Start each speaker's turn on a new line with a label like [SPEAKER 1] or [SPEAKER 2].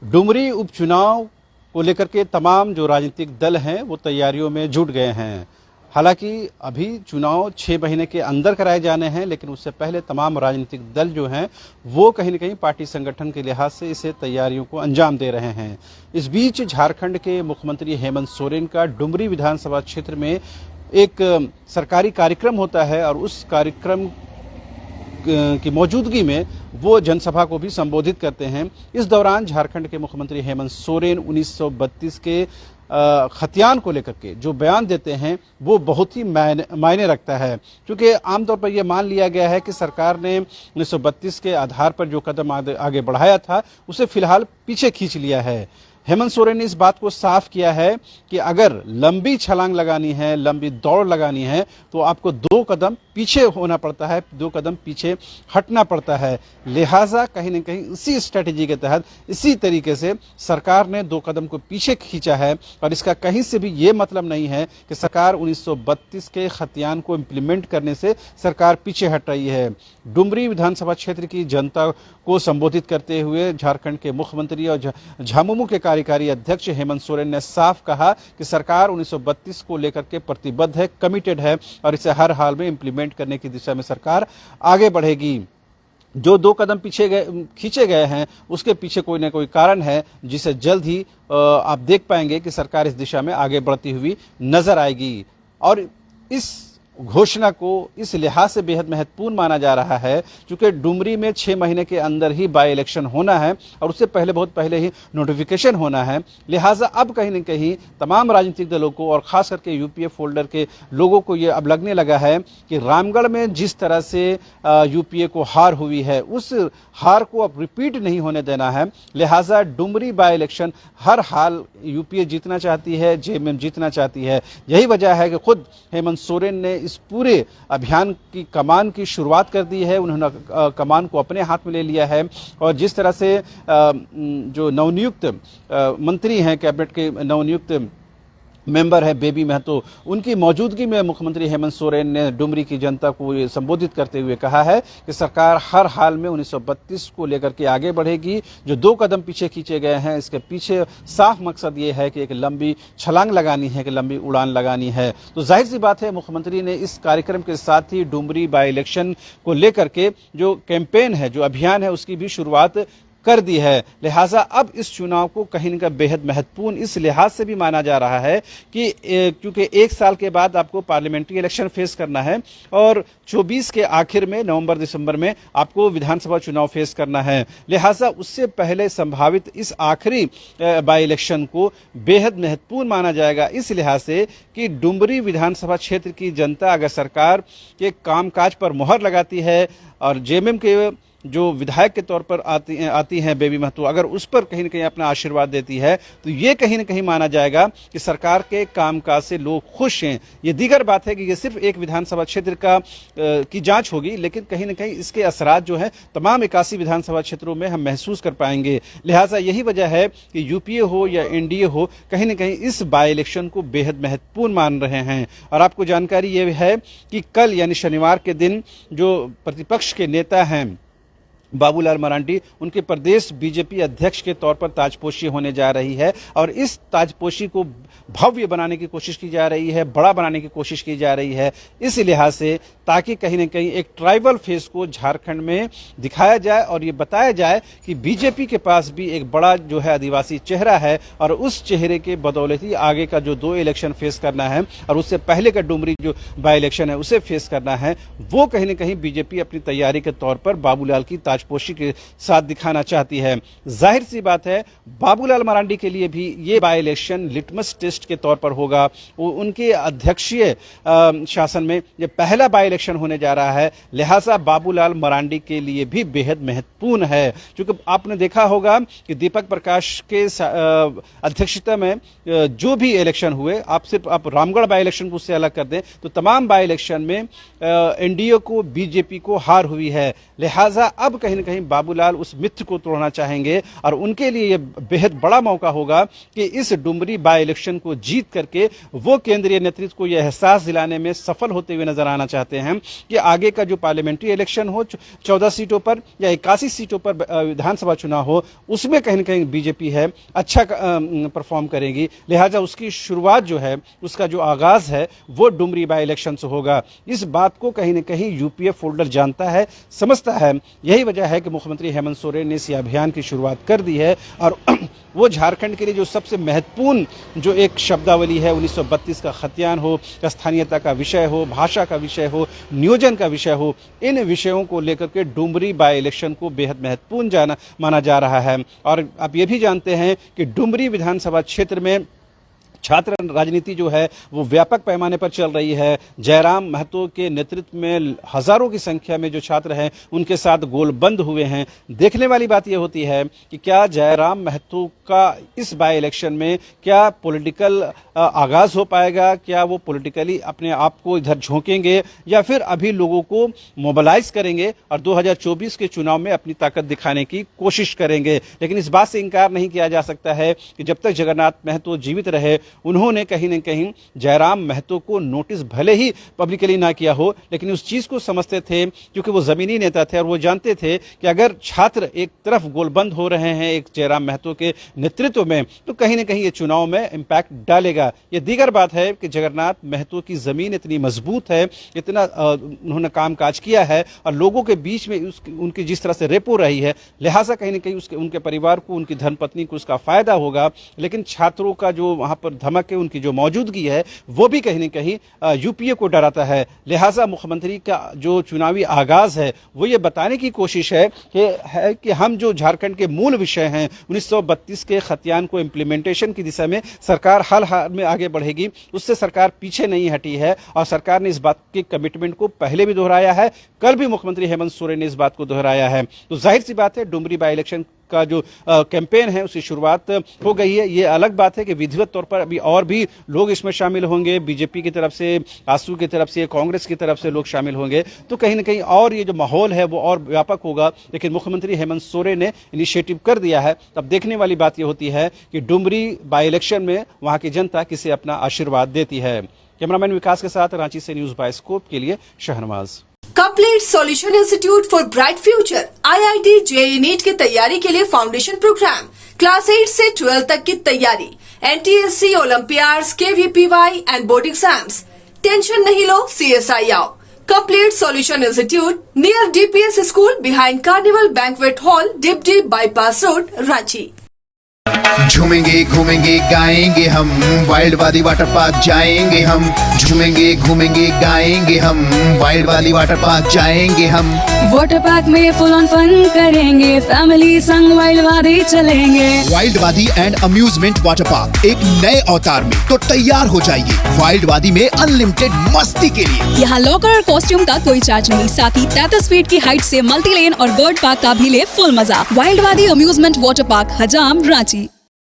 [SPEAKER 1] डुमरी उपचुनाव को लेकर के तमाम जो राजनीतिक दल हैं वो तैयारियों में जुट गए हैं। हालांकि अभी चुनाव 6 महीने के अंदर कराए जाने हैं, लेकिन उससे पहले तमाम राजनीतिक दल जो हैं वो कहीं न कहीं पार्टी संगठन के लिहाज से इसे तैयारियों को अंजाम दे रहे हैं। इस बीच झारखंड के मुख्यमंत्री हेमंत सोरेन का डुमरी विधानसभा क्षेत्र में एक सरकारी कार्यक्रम होता है और उस कार्यक्रम की मौजूदगी में वो जनसभा को भी संबोधित करते हैं। इस दौरान झारखंड के मुख्यमंत्री हेमंत सोरेन 1932 के खतियान को लेकर के जो बयान देते हैं वो बहुत ही मायने रखता है, क्योंकि आमतौर पर यह मान लिया गया है कि सरकार ने 1932 के आधार पर जो कदम आगे बढ़ाया था उसे फिलहाल पीछे खींच लिया है। हेमंत सोरेन ने इस बात को साफ किया है कि अगर लंबी छलांग लगानी है, लंबी दौड़ लगानी है तो आपको 2 कदम पीछे होना पड़ता है, 2 कदम पीछे हटना पड़ता है। लिहाजा कहीं न कहीं इसी स्ट्रेटेजी के तहत इसी तरीके से सरकार ने 2 कदम को पीछे खींचा है और इसका कहीं से भी ये मतलब नहीं है कि सरकार 1932 के खतियान को इम्प्लीमेंट करने से सरकार पीछे हट रही है। डुमरी विधानसभा क्षेत्र की जनता को संबोधित करते हुए झारखंड के मुख्यमंत्री और झामुमो के कार्यकारी अध्यक्ष हेमंत सोरेन ने साफ कहा कि सरकार 1932 को लेकर के प्रतिबद्ध है, कमिटेड है और इसे हर हाल में इम्प्लीमेंट करने की दिशा में सरकार आगे बढ़ेगी। जो 2 कदम पीछे खींचे गए हैं उसके पीछे कोई ना कोई कारण है, जिसे जल्द ही आप देख पाएंगे कि सरकार इस दिशा में आगे बढ़ती हुई नजर आएगी। और इस घोषणा को इस लिहाज से बेहद महत्वपूर्ण माना जा रहा है क्योंकि डुमरी में 6 महीने के अंदर ही बाई इलेक्शन होना है और उससे पहले बहुत पहले ही नोटिफिकेशन होना है। लिहाजा अब कहीं न कहीं तमाम राजनीतिक दलों को और खास करके यूपीए फोल्डर के लोगों को ये अब लगने लगा है कि रामगढ़ में जिस तरह से यूपीए को हार हुई है उस हार को अब रिपीट नहीं होने देना है। लिहाजा Dumri by election her hall UPA जीतना चाहती है, जेएमएम जीतना चाहती है। यही वजह है कि खुद हेमंत सोरेन ने इस पूरे अभियान की कमान की शुरुआत कर दी है। उन्होंने कमान को अपने हाथ में ले लिया है और जिस तरह से जो नवनियुक्त मंत्री हैं, कैबिनेट के नवनियुक्त मेंबर है बेबी महतो, उनकी मौजूदगी में मुख्यमंत्री हेमंत सोरेन ने डुमरी की जनता को संबोधित करते हुए कहा है कि सरकार हर हाल में 1932 को लेकर के आगे बढ़ेगी। जो 2 कदम पीछे खींचे गए हैं इसके पीछे साफ मकसद ये है कि एक लंबी छलांग लगानी है, कि लंबी उड़ान लगानी है। तो जाहिर सी बात है मुख्यमंत्री ने इस कार्यक्रम के साथ ही डुमरी बाई इलेक्शन को लेकर के जो कैंपेन है, जो अभियान है, उसकी भी शुरुआत कर दी है। लिहाजा अब इस चुनाव को कहीं न कहीं बेहद महत्वपूर्ण इस लिहाज से भी माना जा रहा है कि क्योंकि 1 साल के बाद आपको पार्लियामेंट्री इलेक्शन फेस करना है और 24 के आखिर में नवंबर दिसंबर में आपको विधानसभा चुनाव फेस करना है। लिहाजा उससे पहले संभावित इस आखिरी बाई इलेक्शन को बेहद महत्वपूर्ण माना जाएगा इस लिहाज से कि डुमरी विधानसभा क्षेत्र की जनता अगर सरकार के कामकाज पर मुहर लगाती है और जेएमएम के जो विधायक के तौर पर आती हैं बेबी महतो, अगर उस पर कहीं न कहीं अपना आशीर्वाद देती है तो ये कहीं न कहीं माना जाएगा कि सरकार के कामकाज से लोग खुश हैं। ये दीगर बात है कि ये सिर्फ एक विधानसभा क्षेत्र की जांच होगी, लेकिन कहीं न कहीं इसके असरात जो है तमाम 81 विधानसभा क्षेत्रों में हम महसूस कर पाएंगे। लिहाजा यही वजह है कि यूपीए हो या एनडीए हो, कहीं न कहीं इस बाई इलेक्शन को बेहद महत्वपूर्ण मान रहे हैं। और आपको जानकारी ये है कि कल यानी शनिवार के दिन जो प्रतिपक्ष के नेता हैं बाबूलाल मरांडी, उनके प्रदेश बीजेपी अध्यक्ष के तौर पर ताजपोशी होने जा रही है और इस ताजपोशी को भव्य बनाने की कोशिश की जा रही है, बड़ा बनाने की कोशिश की जा रही है इस लिहाज से, ताकि कहीं न कहीं एक ट्राइबल फेस को झारखंड में दिखाया जाए और ये बताया जाए कि बीजेपी के पास भी एक बड़ा जो है आदिवासी चेहरा है और उस चेहरे के बदौलत ही आगे का जो 2 इलेक्शन फेस करना है और उससे पहले का डुमरी जो बाई इलेक्शन है उसे फेस करना है, वो कहीं न कहीं बीजेपी अपनी तैयारी के तौर पर बाबूलाल की ताजपोशी के साथ दिखाना चाहती है। जाहिर सी बात है बाबूलाल मरांडी के लिए भी ये बाई इलेक्शन लिटमस टेस्ट के तौर पर होगा। वो उनके अध्यक्षीय शासन में ये पहला बाई इलेक्शन होने जा रहा है। लिहाजा बाबूलाल मरांडी के लिए भी बेहद महत्वपूर्ण है, क्योंकि आपने देखा होगा कि दीपक प्रकाश के अध्यक्षता में जो भी इलेक्शन हुए, आप रामगढ़ बाई इलेक्शन को उससे अलग कर दें तो तमाम बाई इलेक्शन में एनडीए को, बीजेपी को हार हुई है। लिहाजा अब कहीं न कहीं बाबूलाल उस मिथ को तोड़ना चाहेंगे और उनके लिए ये बेहद बड़ा मौका होगा कि इस डुमरी बाय इलेक्शन को जीत करके वो केंद्रीय नेतृत्व को यह एहसास दिलाने में सफल होते हुए नजर आना चाहते हैं कि आगे का जो पार्लियामेंट्री इलेक्शन हो 14 सीटों पर या 81 सीटों पर विधानसभा चुनाव हो, उसमें कहीं न कहीं बीजेपी है अच्छा परफॉर्म करेगी। लिहाजा उसकी शुरुआत जो है, उसका जो आगाज है वो डुमरी बाय इलेक्शन से होगा। इस बात को कहीं न कहीं यूपीए फोल्डर जानता है, समझता है। यही वजह है कि मुख्यमंत्री हेमंत सोरेन ने इस अभियान की शुरुआत कर दी है और वो झारखंड के लिए जो सबसे महत्वपूर्ण जो एक शब्दावली है 1932 का खतियान हो, स्थानीयता का विषय हो, भाषा का विषय हो, नियोजन का विषय हो, इन विषयों को लेकर के डुमरी बाय इलेक्शन को बेहद महत्वपूर्ण माना जा रहा है। और आप ये भी जानते हैं कि डुमरी विधानसभा क्षेत्र में छात्र राजनीति जो है वो व्यापक पैमाने पर चल रही है। जयराम महतो के नेतृत्व में हजारों की संख्या में जो छात्र हैं उनके साथ गोलबंद हुए हैं। देखने वाली बात यह होती है कि क्या जयराम महतो का इस बाय इलेक्शन में क्या पॉलिटिकल आगाज हो पाएगा, क्या वो पॉलिटिकली अपने आप को इधर झोंकेंगे या फिर अभी लोगों को मोबिलाइज करेंगे और 2024 के चुनाव में अपनी ताकत दिखाने की कोशिश करेंगे। लेकिन इस बात से इनकार नहीं किया जा सकता है कि जब तक जगन्नाथ महतो जीवित रहे उन्होंने कहीं न कहीं जयराम महतो को नोटिस भले ही पब्लिकली ना किया हो, लेकिन उस चीज को समझते थे क्योंकि वो जमीनी नेता थे और वो जानते थे कि अगर छात्र एक तरफ गोलबंद हो रहे हैं एक जयराम महतो के नेतृत्व में तो कहीं न कहीं ये चुनाव में इंपैक्ट डालेगा। ये दीगर बात है कि जगन्नाथ महतो की जमीन इतनी मजबूत है, इतना उन्होंने काम काज किया है और लोगों के बीच में उनकी जिस तरह से रेपो रही है, लिहाजा कहीं न कहीं उनके परिवार को, उनकी धर्मपत्नी को उसका फायदा होगा। लेकिन छात्रों का जो वहां पर धमक है, उनकी जो मौजूदगी है वो भी कहीं न कहीं यूपीए को डराता है। लिहाजा मुख्यमंत्री का जो चुनावी आगाज है वो ये बताने की कोशिश है कि हम जो झारखंड के मूल विषय हैं 1932 के खतियान को इम्प्लीमेंटेशन की दिशा में सरकार हाल में आगे बढ़ेगी, उससे सरकार पीछे नहीं हटी है और सरकार ने इस बात के कमिटमेंट को पहले भी दोहराया है, कल भी मुख्यमंत्री हेमंत सोरेन ने इस बात को दोहराया है। तो जाहिर सी बात है डुमरी बाय इलेक्शन का जो कैंपेन है उसकी शुरुआत हो गई है। ये अलग बात है कि विधिवत तौर पर अभी और भी लोग इसमें शामिल होंगे, बीजेपी की तरफ से, आसू की तरफ से, कांग्रेस की तरफ से लोग शामिल होंगे, तो कहीं ना कहीं और ये जो माहौल है वो और व्यापक होगा। लेकिन मुख्यमंत्री हेमंत सोरेन ने इनिशिएटिव कर दिया है। तब देखने वाली बात ये होती है कि डुमरी बाय इलेक्शन में वहां की जनता किसे अपना आशीर्वाद देती है। कैमरामैन विकास के साथ रांची से न्यूज बायोस्कोप के लिए Shahnawaz.
[SPEAKER 2] Complete solution institute for bright future IIT JEE NEET की तैयारी के लिए फाउंडेशन प्रोग्राम, क्लास 8 से 12 तक की तैयारी, NTSC, olympiads, KVPY and board exams. Tension नहीं लो, CSI आओ। Complete solution institute near DPS school behind carnival banquet hall, डिपडी बाईपास रोड, रांची।
[SPEAKER 3] झूमेंगे घूमेंगे गाएंगे हम, वाइल्ड वाली वाटर पार्क जाएंगे हम। झूमेंगे घूमेंगे गाएंगे हम, वाइल्ड वाली वाटर पार्क जाएंगे हम।
[SPEAKER 4] वाटर पार्क में फुल ऑन फन करेंगे, फैमिली संग वाइल्ड वादी चलेंगे।
[SPEAKER 3] वाइल्ड वादी एंड अम्यूजमेंट वाटर पार्क एक नए अवतार में, तो तैयार हो जाइए वाइल्ड वादी में अनलिमिटेड मस्ती के लिए।
[SPEAKER 4] यहाँ लॉकर और कॉस्ट्यूम का कोई चार्ज नहीं, साथ ही 33 फीट की हाइट से मल्टी लेन और बर्ड पार्क का भी ले फुल मजा। वाइल्ड वादी अम्यूजमेंट वाटर पार्क, हजाम, रांची।